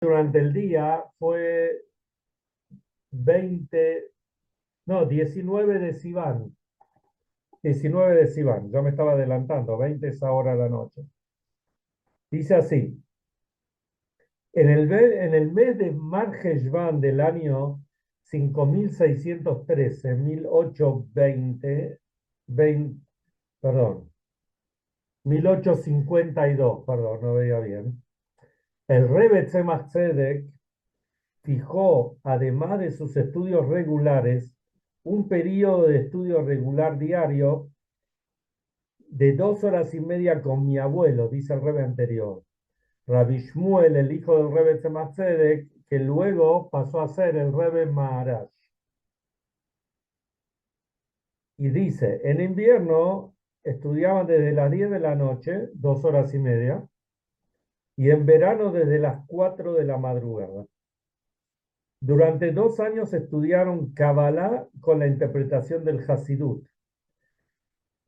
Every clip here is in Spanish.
durante el día fue 20, no, 19 de Sivan. 19 de Sivan, yo me estaba adelantando, 20 es ahora la noche. Dice así, en el mes de Marheshvan del año 5613, 1820, 20, perdón, 1852, perdón, no veía bien. El Rebbe Tzemach Tzedek fijó, además de sus estudios regulares, un periodo de estudio regular diario de 2 horas y media con mi abuelo, dice el Rebbe anterior. Rabbi Shmuel, el hijo del Rebbe Tzemach Tzedek, que luego pasó a ser el Rebbe Maharaj. Y dice, en invierno estudiaban desde las 10 de la noche, 2 horas y media, y en verano desde las 4 de la madrugada. Durante 2 años estudiaron Kabbalah con la interpretación del Hasidut.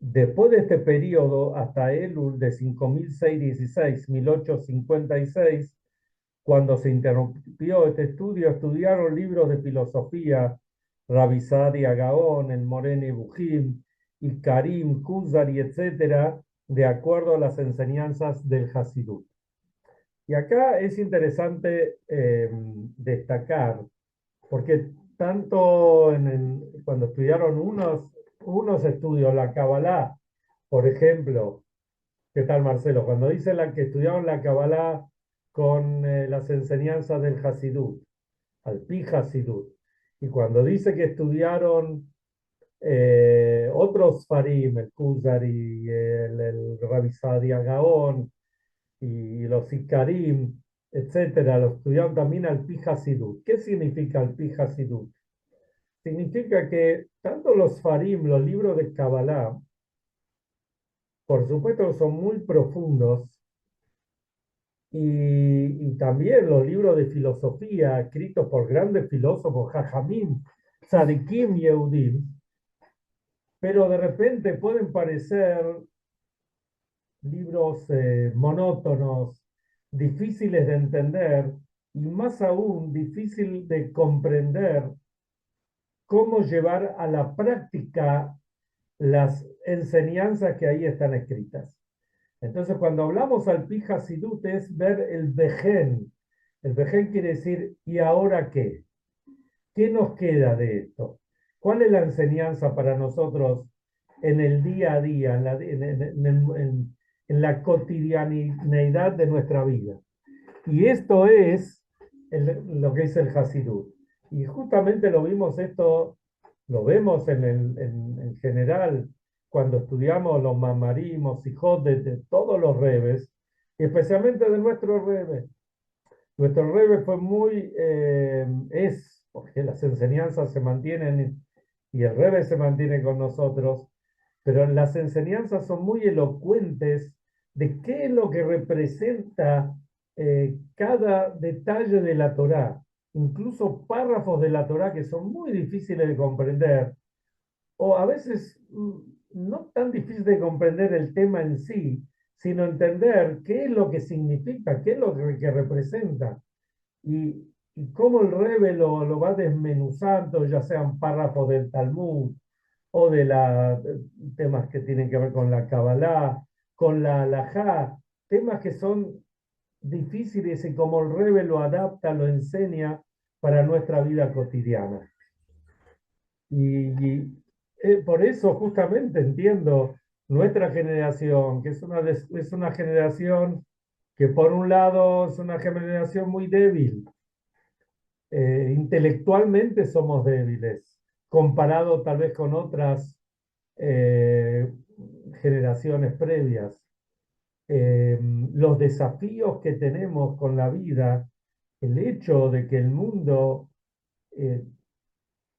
Después de este periodo, hasta Elul de 5616, 1856, cuando se interrumpió este estudio, estudiaron libros de filosofía, Rabbi Saadia Gaón, el Morene Bujim, y Karim, Kuzari, etcétera, de acuerdo a las enseñanzas del Hasidut. Y acá es interesante destacar, porque tanto cuando estudiaron unos estudios, la Kabbalah, por ejemplo, ¿qué tal Marcelo? Cuando dice que estudiaron la Kabbalah con las enseñanzas del Hasidut, al Pi Hasidut, y cuando dice que estudiaron otros Farim, el Kuzari, el Rabbi Saadia Gaón y los Ikarim, etcétera, lo estudiaron también al Pi Hasidut. ¿Qué significa el Pi Hasidut? Significa que tanto los Farim, los libros de Kabbalah, por supuesto son muy profundos, y también los libros de filosofía escritos por grandes filósofos, Jajamim, Tzadikim y Yehudim, pero de repente pueden parecer libros monótonos, difíciles de entender y más aún difícil de comprender cómo llevar a la práctica las enseñanzas que ahí están escritas. Entonces, cuando hablamos al Pi Hasidut es ver el Vejen. El Vejen quiere decir, ¿y ahora qué? ¿Qué nos queda de esto? ¿Cuál es la enseñanza para nosotros en el día a día, en la cotidianidad de nuestra vida? Y esto es lo que es el Hasidut. Y justamente lo vimos esto, lo vemos en general cuando estudiamos los mamarimos y de todos los rebes, y especialmente de nuestro rebe. Nuestro rebe fue porque las enseñanzas se mantienen y el rebe se mantiene con nosotros, pero las enseñanzas son muy elocuentes de qué es lo que representa cada detalle de la Torá, incluso párrafos de la Torá que son muy difíciles de comprender, o a veces no tan difícil de comprender el tema en sí, sino entender qué es lo que significa, qué es lo que representa, y cómo el Rebbe lo va desmenuzando, ya sean párrafos del Talmud o temas que tienen que ver con la Kabbalah, con la Halajá, temas que son difíciles y como el Rebbe lo adapta, lo enseña para nuestra vida cotidiana. Y por eso justamente entiendo nuestra generación, que es una generación que por un lado es una generación muy débil, intelectualmente somos débiles, comparado tal vez con otras eh, generaciones previas. Los desafíos que tenemos con la vida, el hecho de que eh,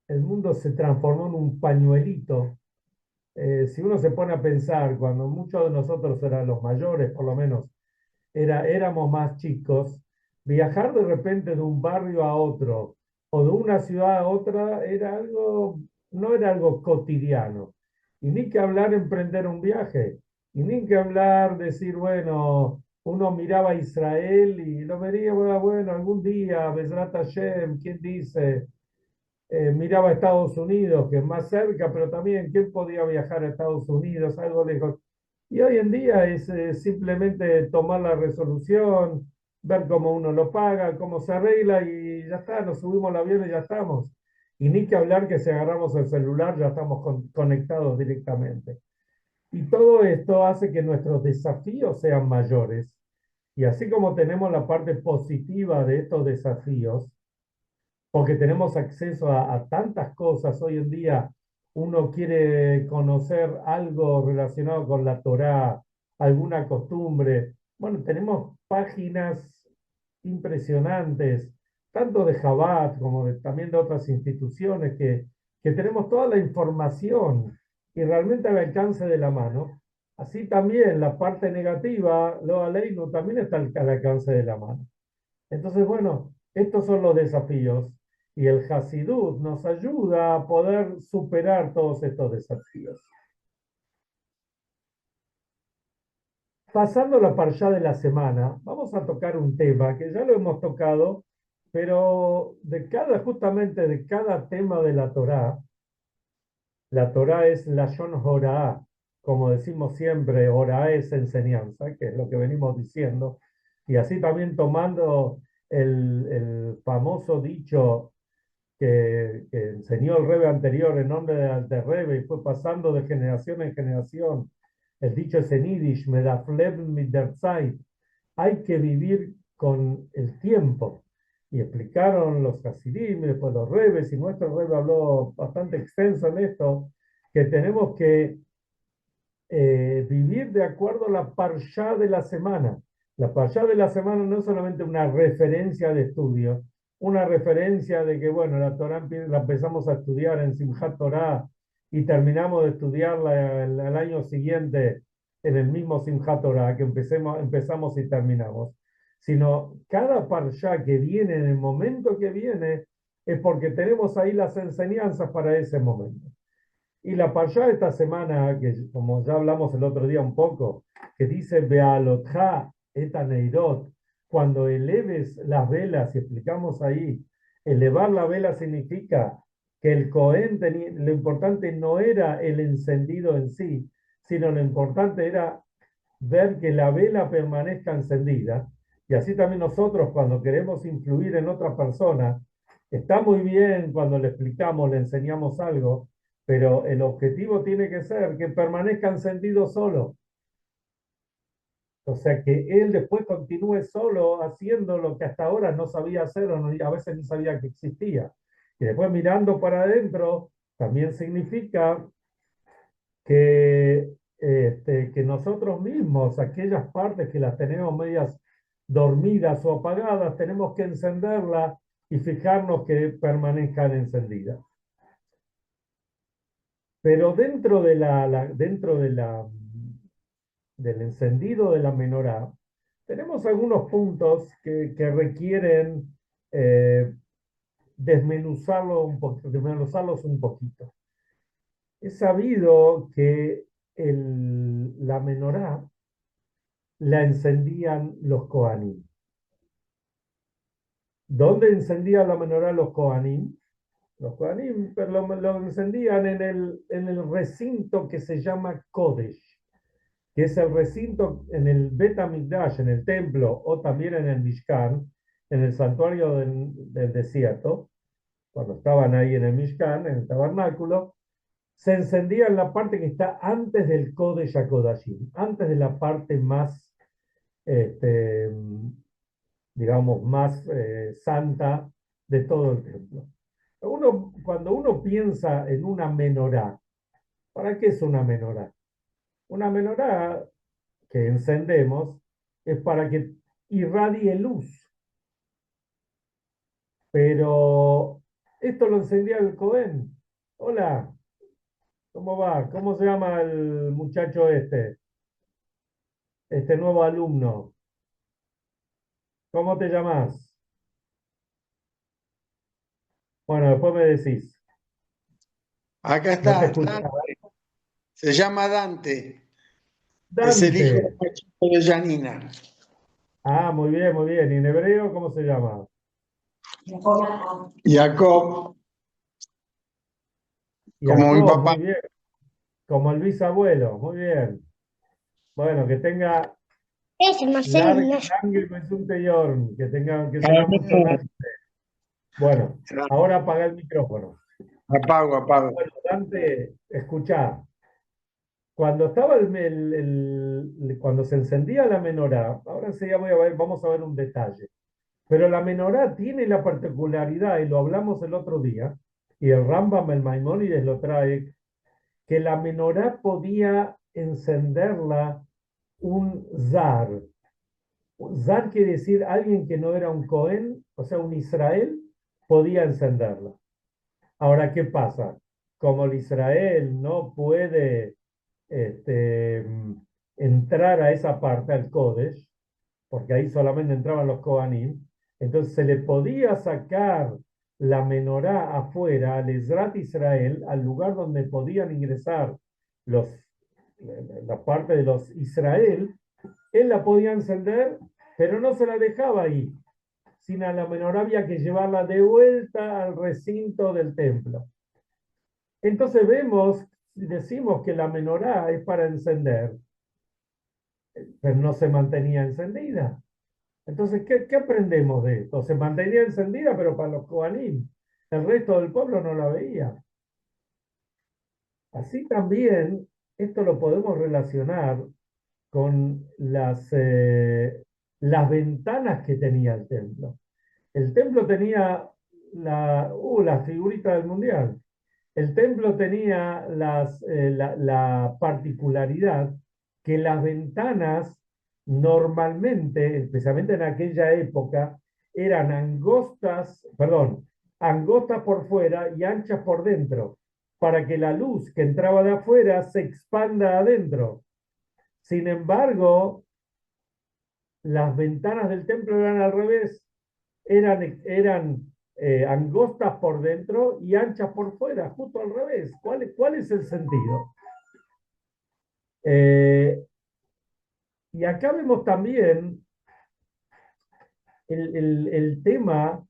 el mundo se transformó en un pañuelito. Si uno se pone a pensar, cuando muchos de nosotros eran los mayores, por lo menos, éramos más chicos, viajar de repente de un barrio a otro o de una ciudad a otra no era algo cotidiano. Y ni que hablar emprender un viaje, y ni que hablar decir, bueno, uno miraba a Israel y lo vería, bueno, algún día, Besrat Hashem, ¿quién dice? Miraba a Estados Unidos, que es más cerca, pero también, ¿quién podía viajar a Estados Unidos? Algo lejos. Y hoy en día es simplemente tomar la resolución, ver cómo uno lo paga, cómo se arregla y ya está, nos subimos al avión y ya estamos. Y ni que hablar que si agarramos el celular ya estamos conectados directamente. Y todo esto hace que nuestros desafíos sean mayores. Y así como tenemos la parte positiva de estos desafíos, porque tenemos acceso a tantas cosas hoy en día. Uno quiere conocer algo relacionado con la Torá, alguna costumbre. Bueno, tenemos páginas impresionantes, tanto de Chabad como también de otras instituciones, que tenemos toda la información y realmente al alcance de la mano. Así también la parte negativa, lo aleino, también está al alcance de la mano. Entonces, bueno, estos son los desafíos y el Hasidut nos ayuda a poder superar todos estos desafíos. Pasando la parshá de la semana, vamos a tocar un tema que ya lo hemos tocado, pero justamente de cada tema de la Torá es Lashon Horah, como decimos siempre, Horah es enseñanza, que es lo que venimos diciendo, y así también tomando el famoso dicho que enseñó el Rebbe anterior en nombre del Rebbe y fue pasando de generación en generación. El dicho es en Yiddish, Medaflev mit der Zeit, hay que vivir con el tiempo. Y explicaron los Hasidim, después los Rebes, y nuestro Rebbe habló bastante extenso en esto, que tenemos que vivir de acuerdo a la parshá de la semana. La parshá de la semana no es solamente una referencia de estudio, una referencia de que, bueno, la Torah la empezamos a estudiar en Simchat Torah y terminamos de estudiarla el año siguiente en el mismo Simchat Torah, que empezamos y terminamos, sino cada parshá que viene en el momento que viene es porque tenemos ahí las enseñanzas para ese momento. Y la parshá de esta semana, que como ya hablamos el otro día un poco, que dice Bealotja etaneirot, cuando eleves las velas, y explicamos ahí, elevar la vela significa que el Cohen lo importante no era el encendido en sí, sino lo importante era ver que la vela permanezca encendida. Y así también nosotros cuando queremos influir en otra persona, está muy bien cuando le explicamos, le enseñamos algo, pero el objetivo tiene que ser que permanezca encendido solo. O sea, que él después continúe solo haciendo lo que hasta ahora no sabía hacer o a veces no sabía que existía. Y después mirando para adentro también significa que nosotros mismos, aquellas partes que las tenemos medias dormidas o apagadas, tenemos que encenderlas y fijarnos que permanezcan encendidas. Pero dentro del encendido de la menorá, tenemos algunos puntos que requieren desmenuzarlos un poquito. Es sabido que la menorá la encendían los Kohanim. ¿Dónde encendían la menorá los Kohanim? Los Kohanim pero lo encendían en el recinto que se llama Kodesh, que es el recinto en el Bet HaMikdash, en el templo, o también en el Mishkan, en el santuario del desierto, cuando estaban ahí en el Mishkan, en el tabernáculo, se encendía en la parte que está antes del Kodesh HaKodashim, antes de la parte más, este, digamos, más santa de todo el templo. Cuando uno piensa en una menorá, ¿para qué es una menorá? Una menorá que encendemos es para que irradie luz, pero esto lo encendía el Cohen. Hola, ¿cómo va? ¿Cómo se llama el muchacho este nuevo alumno? ¿Cómo te llamas? Bueno, después me decís. Acá No te está, escuchaba. se llama Dante, es el hijo Dante. más chico de Janina. Ah, muy bien, muy bien. ¿Y en hebreo cómo se llama? Jacob, como mi Jacob, papá. muy bien. Como el bisabuelo, muy bien. Bueno, que tenga Es Marcelo larga, Ignacio. larga Besunte Yorn, que tenga muchos años. Bueno, ahora apaga el micrófono. Apago, apago. Bueno, Dante, escuchá. Cuando estaba cuando se encendía la menorá, ahora enseguida vamos a ver un detalle. Pero la menorá tiene la particularidad, y lo hablamos el otro día, y el Rambam, el Maimónides lo trae, que la menorá podía encenderla un zar. Zar quiere decir alguien que no era un Cohen, o sea, un Israel, podía encenderla. Ahora, ¿qué pasa? Como el Israel no puede este, entrar a esa parte, al Kodesh, porque ahí solamente entraban los Kohanim, entonces se le podía sacar la menorá afuera, al Ezrat Israel, al lugar donde podían ingresar los, la parte de los Israel, él la podía encender, pero no se la dejaba ahí, sino a la menorá había que llevarla de vuelta al recinto del templo. Entonces vemos, decimos que la menorá es para encender, pero no se mantenía encendida. Entonces, ¿qué aprendemos de esto? Se mantenía encendida, pero para los Kohanim. El resto del pueblo no la veía. Así también, esto lo podemos relacionar con las ventanas que tenía el templo. El templo tenía la figurita del mundial. El templo tenía la particularidad que las ventanas normalmente, especialmente en aquella época, eran angostas, perdón, angostas por fuera y anchas por dentro, para que la luz que entraba de afuera se expanda adentro. Sin embargo, las ventanas del templo eran al revés, eran angostas por dentro y anchas por fuera, justo al revés. ¿Cuál es el sentido? Eh, y acá vemos también el tema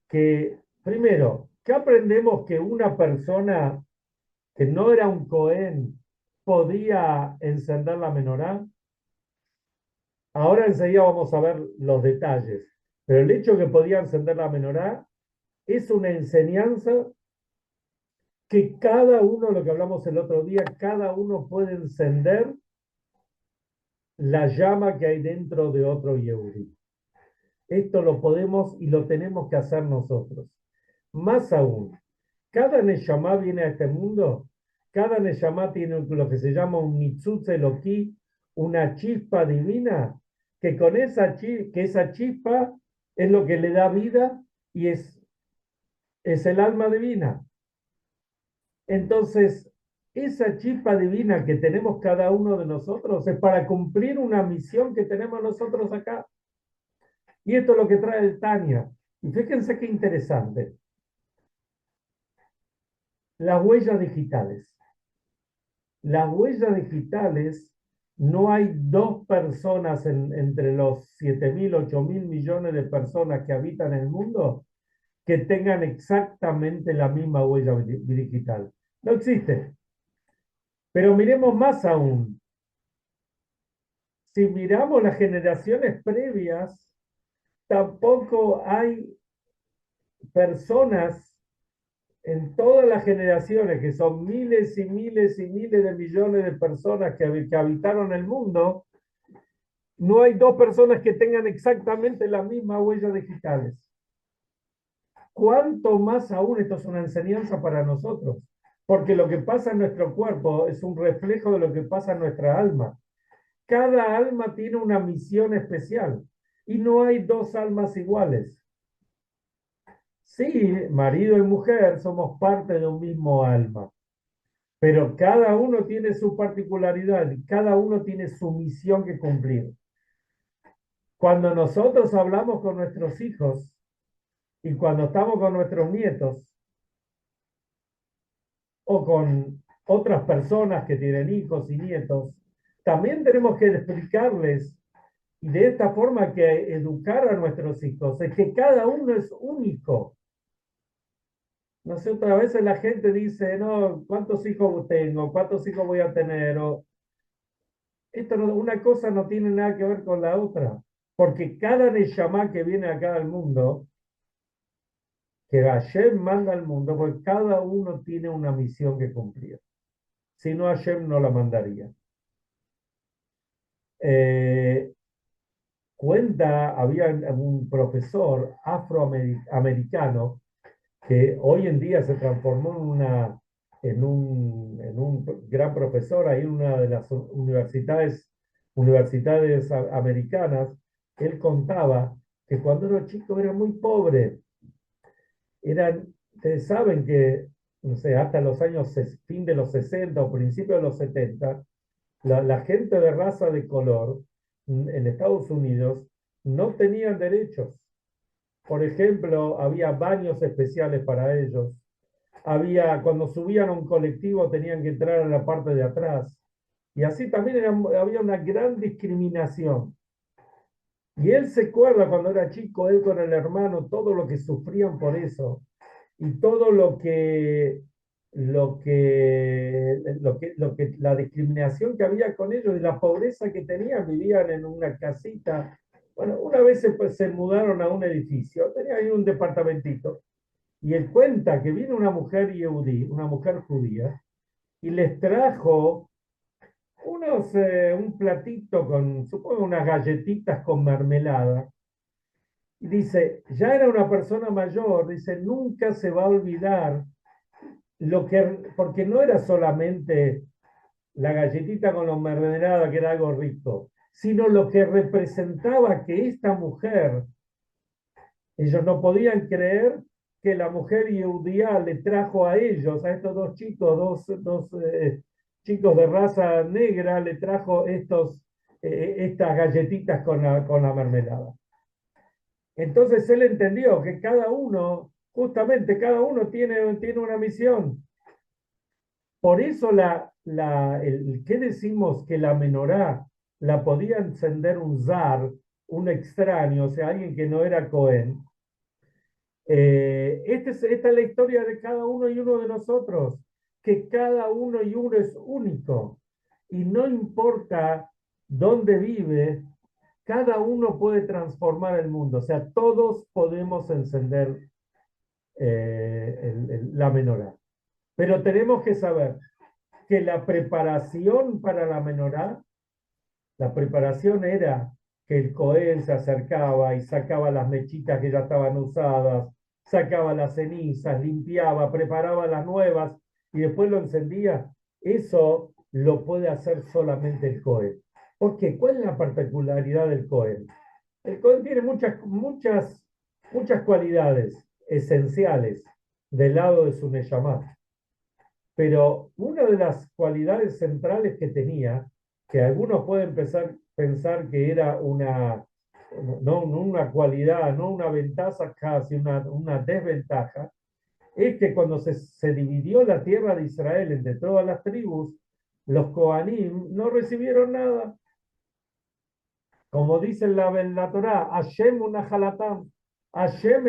que, primero, ¿qué aprendemos que una persona que no era un Cohen podía encender la menorá? Ahora enseguida vamos a ver los detalles, pero el hecho de que podía encender la menorá es una enseñanza que cada uno, lo que hablamos el otro día, cada uno puede encender la llama que hay dentro de otro Yehudi. Esto lo podemos y lo tenemos que hacer nosotros. Más aún, cada Neshama viene a este mundo, cada Neshama tiene lo que se llama un Nitzutz Eloquí, una chispa divina, que con esa chispa es lo que le da vida y es el alma divina. Entonces, esa chispa divina que tenemos cada uno de nosotros es para cumplir una misión que tenemos nosotros acá. Y esto es lo que trae el Tania. Y fíjense qué interesante. Las huellas digitales. Las huellas digitales, no hay dos personas entre los 7.000, 8.000 millones de personas que habitan el mundo que tengan exactamente la misma huella digital. No existe. Pero miremos más aún. Si miramos las generaciones previas, tampoco hay personas en todas las generaciones, que son miles y miles y miles de millones de personas que habitaron el mundo, no hay dos personas que tengan exactamente la misma huella digitales. ¿Cuánto más aún esto es una enseñanza para nosotros? Porque lo que pasa en nuestro cuerpo es un reflejo de lo que pasa en nuestra alma. Cada alma tiene una misión especial y no hay dos almas iguales. Sí, marido y mujer somos parte de un mismo alma, pero cada uno tiene su particularidad y cada uno tiene su misión que cumplir. Cuando nosotros hablamos con nuestros hijos y cuando estamos con nuestros nietos o con otras personas que tienen hijos y nietos, también tenemos que explicarles Y de esta forma hay que educar a nuestros hijos, es que cada uno es único. No sé, otras veces la gente dice, no, ¿cuántos hijos tengo? ¿Cuántos hijos voy a tener? O, una cosa no tiene nada que ver con la otra, porque cada Neyamá que viene acá al mundo, que Hashem manda al mundo, porque cada uno tiene una misión que cumplir. Si no, Hashem no la mandaría. Eh, había un profesor afroamericano que hoy en día se transformó en un gran profesor ahí en una de las universidades americanas. Él contaba que cuando era chico era muy pobre. Ustedes saben que, no sé, hasta los años, fin de los 60 o principios de los 70, la gente de raza de color en Estados Unidos no tenían derechos. Por ejemplo, había baños especiales para ellos. Cuando subían a un colectivo tenían que entrar a la parte de atrás. Y así también había una gran discriminación. Y él se acuerda cuando era chico, él con el hermano, todo lo que sufrían por eso. Y todo la discriminación que había con ellos y la pobreza que tenían, vivían en una casita. Bueno, una vez se mudaron a un edificio, tenía ahí un departamentito, y él cuenta que vino una mujer yehudí, una mujer judía, y les trajo un platito con, supongo, unas galletitas con mermelada. Y dice, ya era una persona mayor, dice, nunca se va a olvidar porque no era solamente la galletita con la mermelada, que era algo rico, sino lo que representaba que esta mujer, ellos no podían creer que la mujer judía le trajo a ellos, a estos dos chicos, dos chicos de raza negra, le trajo estas galletitas con la mermelada. Entonces él entendió que cada uno, justamente cada uno tiene una misión. Por eso ¿qué decimos? Que la menorá la podía encender un zar, un extraño, o sea, alguien que no era Cohen. Esta es la historia de cada uno y uno de nosotros, que cada uno y uno es único. Y no importa dónde vive, cada uno puede transformar el mundo. O sea, todos podemos encender la menorá. Pero tenemos que saber que la preparación para la menorá, la preparación era que el Cohen se acercaba y sacaba las mechitas que ya estaban usadas, sacaba las cenizas, limpiaba, preparaba las nuevas y después lo encendía. Eso lo puede hacer solamente el Cohen. ¿Por qué? ¿Cuál es la particularidad del Cohen? El Cohen tiene muchas cualidades esenciales del lado de su Neyamá. Pero una de las cualidades centrales que tenía, que algunos pueden pensar que era no una cualidad, no una ventaja, casi una desventaja, es que cuando se dividió la tierra de Israel entre todas las tribus, los Kohanim no recibieron nada. Como dice la Torá, Hashem unahalatam. Hashem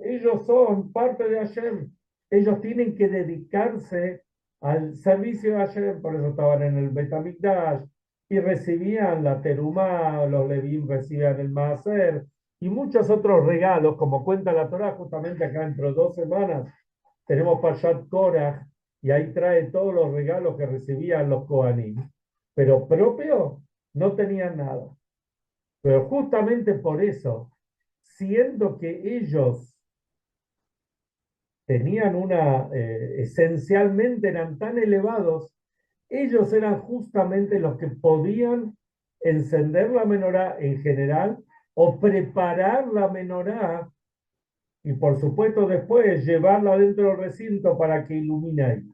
ellos son parte de Hashem. Ellos tienen que dedicarse al servicio de Hashem, por eso estaban en el Bet HaMikdash y recibían la terumá, los Levim recibían el Maaser y muchos otros regalos, como cuenta la Torá, justamente acá dentro de 2 semanas tenemos Parshat Korach y ahí trae todos los regalos que recibían los Kohanim, pero propio no tenían nada. Pero justamente por eso, siendo que ellos esencialmente eran tan elevados, ellos eran justamente los que podían encender la menorá en general o preparar la menorá y por supuesto después llevarla dentro del recinto para que ilumine ahí.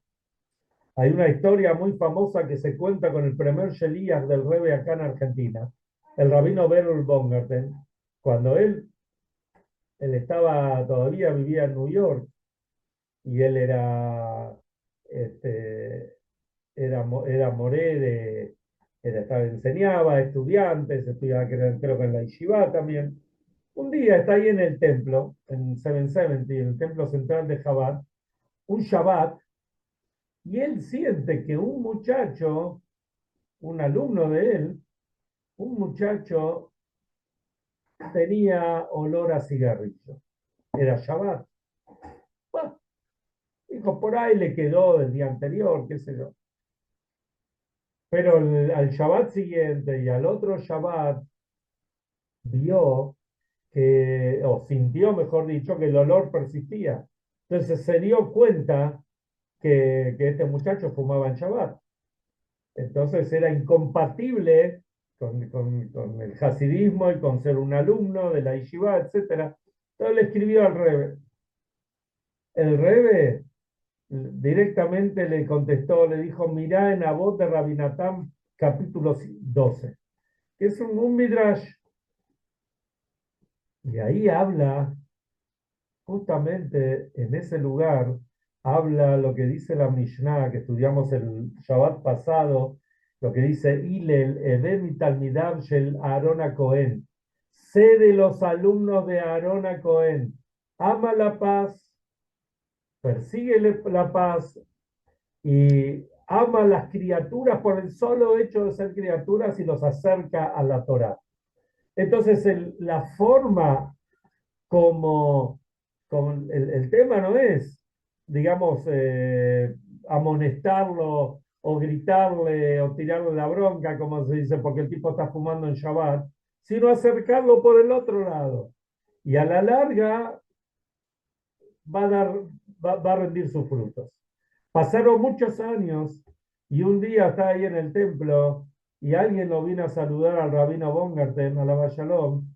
Hay una historia muy famosa que se cuenta con el primer Shelías del Rebbe acá en Argentina, el rabino Berul Bongarten, cuando todavía vivía en New York y él era moré enseñaba a estudiantes, estudiaba creo que en la Yeshiva también. Un día está ahí en el templo, en 770, en el templo central de Chabad, un Shabbat, y él siente que un muchacho, un alumno de él, un muchacho tenía olor a cigarrillo. Era Shabbat. Bueno, dijo, por ahí le quedó del día anterior, qué sé yo. Pero al Shabbat siguiente y al otro Shabbat vio que, o sintió, mejor dicho, que el olor persistía. Entonces se dio cuenta que este muchacho fumaba en Shabbat. Entonces era incompatible con el hasidismo y con ser un alumno de la yeshiva, etc. Entonces le escribió al Rebe. El Rebe directamente le contestó, le dijo, mirá en Abot de Rabinatam, capítulo 12, que es un midrash. Y ahí habla, justamente en ese lugar, habla lo que dice la Mishnah, que estudiamos el Shabbat pasado, lo que dice Hillel, Edem Talmidam Shel Aarón a Cohen. Sé de los alumnos de Aarón a Cohen. Ama la paz, persigue la paz y ama las criaturas por el solo hecho de ser criaturas y los acerca a la Torah. Entonces, la forma como el tema no es, digamos, amonestarlo o gritarle o tirarle la bronca, como se dice, porque el tipo está fumando en Shabbat, sino acercarlo por el otro lado. Y a la larga va a dar, va a rendir sus frutos. Pasaron muchos años y un día está ahí en el templo y alguien lo vino a saludar al rabino Bongarten, a la Shalom,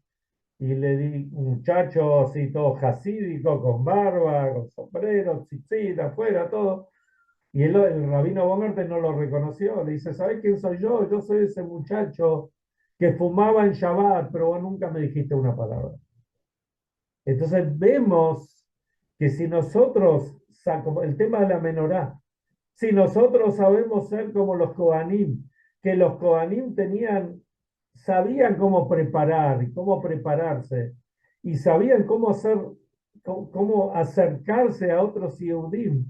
y le di un muchacho así todo jasídico, con barba, con sombrero, tzitzit, afuera, todo. Y el rabino Bongarten no lo reconoció. Le dice, ¿sabes quién soy yo? Yo soy ese muchacho que fumaba en Shabbat, pero vos nunca me dijiste una palabra. Entonces vemos que si nosotros, como el tema de la menorá, si nosotros sabemos ser como los Kohanim, que los Kohanim sabían cómo preparar y cómo prepararse, y sabían cómo hacer, cómo acercarse a otros Yehudim,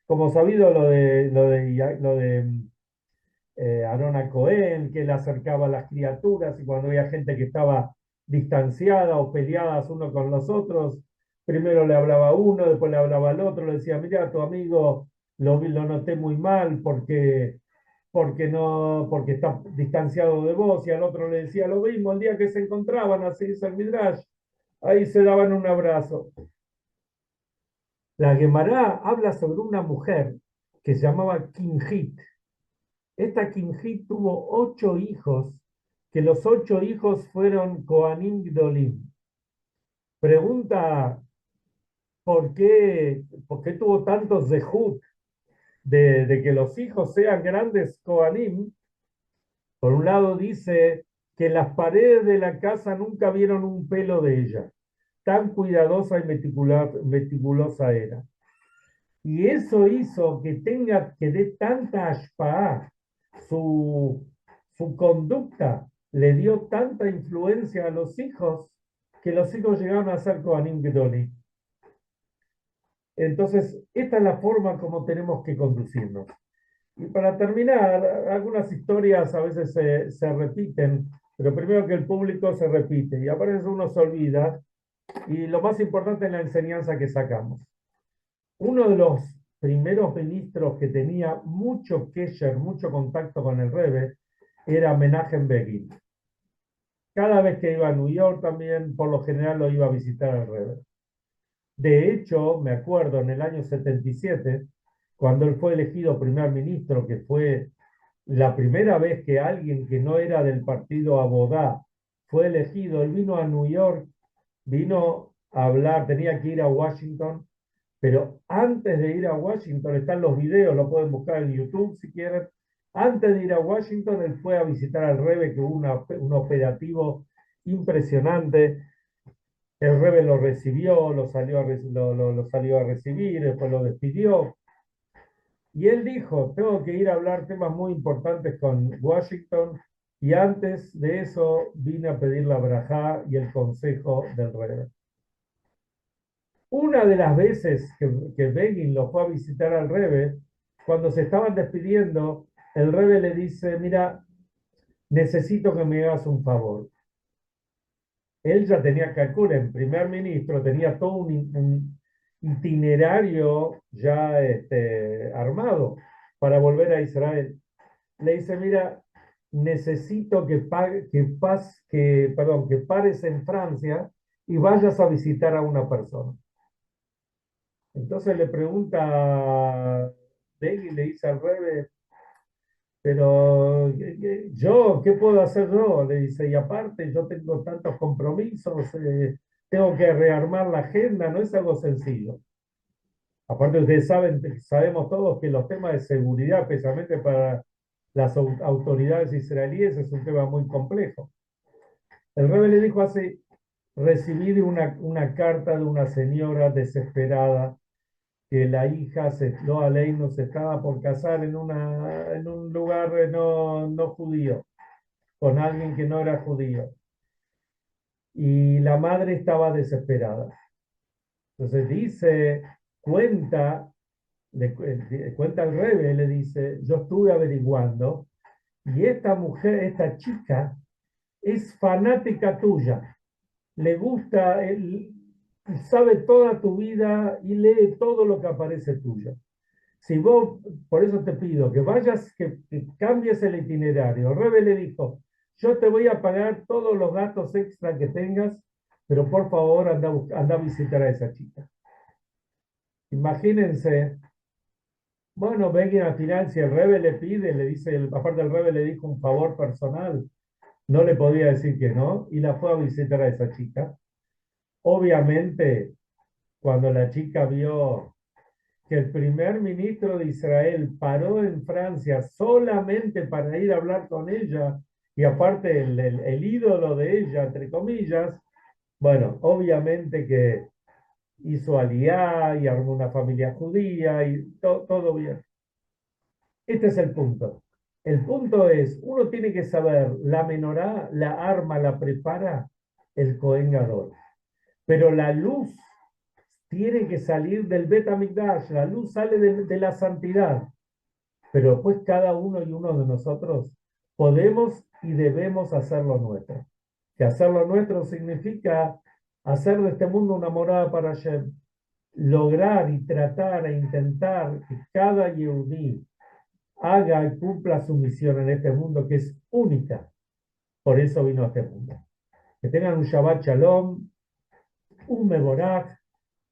como sabido lo de Aarón a Cohen, que le acercaba a las criaturas y cuando había gente que estaba distanciada o peleadas uno con los otros, primero le hablaba a uno, después le hablaba al otro, le decía, mira, tu amigo lo noté muy mal porque está distanciado de vos, y al otro le decía lo mismo, el día que se encontraban, así dice el Midrash, ahí se daban un abrazo. La Gemara habla sobre una mujer que se llamaba Kinjit. Esta Kinjit tuvo 8 hijos, que los 8 hijos fueron Kohanim Gdolim. Pregunta, ¿por qué tuvo tantos zehut de que los hijos sean grandes Kohanim? Por un lado dice que las paredes de la casa nunca vieron un pelo de ella. Tan cuidadosa y meticulosa era. Y eso hizo que dé tanta ashpa'á, su, su conducta le dio tanta influencia a los hijos, que los hijos llegaron a ser Kohanim Gedoli. Entonces, esta es la forma como tenemos que conducirnos. Y para terminar, algunas historias a veces se repiten, pero primero que el público se repite y a veces uno se olvida. Y lo más importante es la enseñanza que sacamos. Uno de los primeros ministros que tenía mucho kesher, mucho contacto con el Rebbe, era Menachem Begin. Cada vez que iba a New York también, por lo general lo iba a visitar al Rebbe. De hecho, me acuerdo en el año 77, cuando él fue elegido primer ministro, que fue la primera vez que alguien que no era del partido Abodá fue elegido, él vino a New York, vino a hablar, tenía que ir a Washington, pero antes de ir a Washington, están los videos, lo pueden buscar en YouTube si quieren. Antes de ir a Washington, él fue a visitar al Rebbe, que hubo un operativo impresionante. El Rebbe lo recibió, lo salió a recibir, después lo despidió. Y él dijo, tengo que ir a hablar temas muy importantes con Washington, y antes de eso vine a pedir la brajá y el consejo del rey. Una de las veces que Begin lo fue a visitar al Rebe, cuando se estaban despidiendo, el Rebe le dice, mira, necesito que me hagas un favor. Él ya tenía en primer ministro, tenía todo un itinerario ya armado para volver a Israel. Le dice, mira, necesito que pares en Francia y vayas a visitar a una persona. Entonces le pregunta Begui, le dice al Rebe, pero yo, ¿qué puedo hacer yo? Le dice, y aparte yo tengo tantos compromisos, tengo que rearmar la agenda, no es algo sencillo. Aparte ustedes saben, sabemos todos que los temas de seguridad, especialmente para las autoridades israelíes, es un tema muy complejo. El Rebe le dijo así, recibí una carta de una señora desesperada que la hija, no Aleinu, se estaba por casar en un lugar no judío, con alguien que no era judío. Y la madre estaba desesperada. Entonces dice, cuenta, cuenta el Rebe, le dice, yo estuve averiguando y esta mujer, esta chica, es fanática tuya. Le gusta, sabe toda tu vida y lee todo lo que aparece tuyo. Si vos, por eso te pido que vayas, que cambies el itinerario. Rebe le dijo, yo te voy a pagar todos los gastos extra que tengas, pero por favor anda a visitar a esa chica. Imagínense, bueno, vengan al final, si el Rebe le pide, le dice, aparte el Rebe le dijo un favor personal, no le podía decir que no, y la fue a visitar a esa chica. Obviamente, cuando la chica vio que el primer ministro de Israel paró en Francia solamente para ir a hablar con ella, y aparte el ídolo de ella, entre comillas, bueno, obviamente que hizo aliá y armó una familia judía y todo bien. Este es el punto. El punto es, uno tiene que saber, la menorá, la arma, la prepara el Cohen Gadol, pero la luz tiene que salir del Bet HaMikdash, la luz sale de la santidad, pero después cada uno y uno de nosotros podemos y debemos hacer lo nuestro. Que hacer lo nuestro significa hacer de este mundo una morada para Hashem, lograr y tratar e intentar que cada Yehudí haga y cumpla su misión en este mundo que es única. Por eso vino a este mundo. Que tengan un Shabbat Shalom, un Mevorach,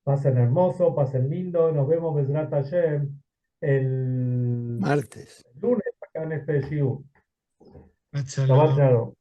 pasen hermoso, pasen lindo, nos vemos Bezrat Hashem el Martes. lunes acá en este Shiur. Shalom. Shabbat Shalom.